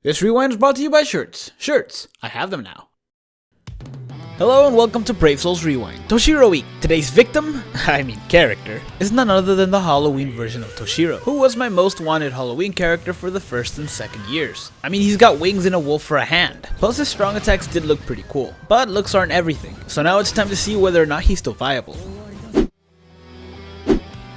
This rewind is brought to you by shirts. Shirts, I have them now. Hello and welcome to Brave Souls Rewind. Toshiro Week. Today's victim, character, is none other than the Halloween version of Toshiro, who was my most wanted Halloween character for the first and second years. He's got wings and a wolf for a hand. Plus his strong attacks did look pretty cool, but looks aren't everything. So now it's time to see whether or not he's still viable.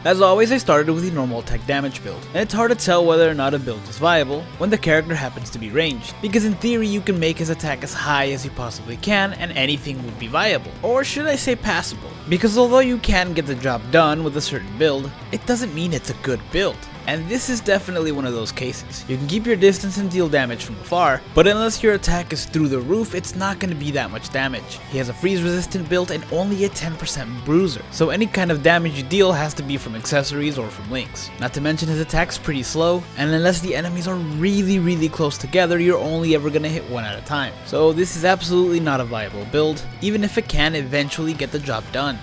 As always, I started with the normal attack damage build, and it's hard to tell whether or not a build is viable when the character happens to be ranged, because in theory you can make his attack as high as you possibly can and anything would be viable, or should I say passable, because although you can get the job done with a certain build, it doesn't mean it's a good build. And this is definitely one of those cases. You can keep your distance and deal damage from afar, but unless your attack is through the roof, it's not going to be that much damage. He has a freeze resistant build and only a 10% bruiser, so any kind of damage you deal has to be from accessories or from links. Not to mention his attack's pretty slow, and unless the enemies are really close together, you're only ever going to hit one at a time. So this is absolutely not a viable build, even if it can eventually get the job done.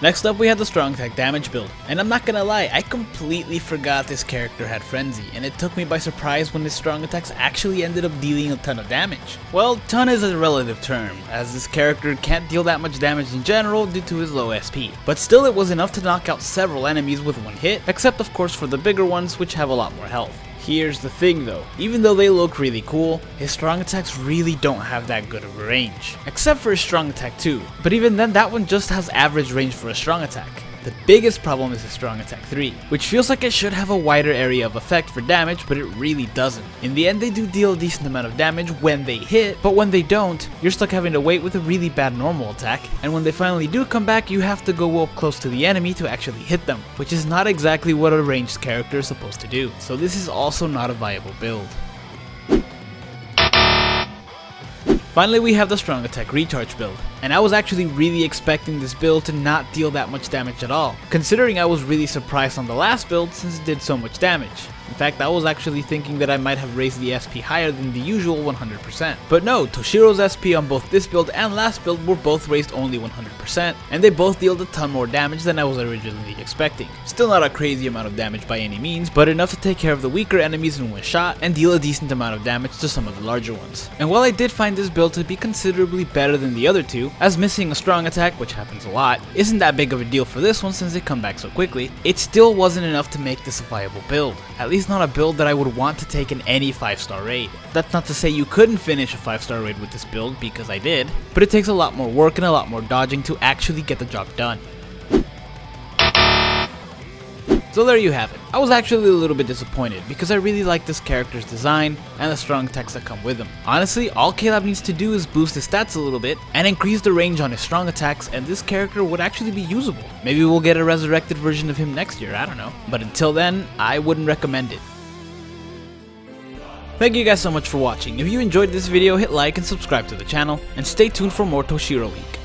Next up we had the strong attack damage build, and I'm not gonna lie, I completely forgot this character had frenzy, and it took me by surprise when his strong attacks actually ended up dealing a ton of damage. Well, ton is a relative term, as this character can't deal that much damage in general due to his low SP, but still it was enough to knock out several enemies with one hit, except of course for the bigger ones which have a lot more health. Here's the thing though, even though they look really cool, his strong attacks really don't have that good of a range. Except for his strong attack 2, but even then that one just has average range for a strong attack. The biggest problem is his strong attack 3, which feels like it should have a wider area of effect for damage, but it really doesn't. In the end they do deal a decent amount of damage when they hit, but when they don't, you're stuck having to wait with a really bad normal attack, and when they finally do come back you have to go up close to the enemy to actually hit them, which is not exactly what a ranged character is supposed to do. So this is also not a viable build. Finally we have the strong attack recharge build, and I was actually really expecting this build to not deal that much damage at all, considering I was really surprised on the last build since it did so much damage. In fact, I was actually thinking that I might have raised the SP higher than the usual 100%. But no, Toshiro's SP on both this build and last build were both raised only 100%, and they both dealt a ton more damage than I was originally expecting. Still not a crazy amount of damage by any means, but enough to take care of the weaker enemies in one shot and deal a decent amount of damage to some of the larger ones. And while I did find this build to be considerably better than the other two, as missing a strong attack, which happens a lot, isn't that big of a deal for this one since they come back so quickly, it still wasn't enough to make this a viable build. At least not a build that I would want to take in any 5-star raid. That's not to say you couldn't finish a 5-star raid with this build, because I did, but it takes a lot more work and a lot more dodging to actually get the job done. So there you have it. I was actually a little bit disappointed because I really like this character's design and the strong attacks that come with him. Honestly, all Caleb needs to do is boost his stats a little bit and increase the range on his strong attacks, and this character would actually be usable. Maybe we'll get a resurrected version of him next year, I don't know. But until then, I wouldn't recommend it. Thank you guys so much for watching. If you enjoyed this video, hit like and subscribe to the channel, and stay tuned for more Toshiro Week.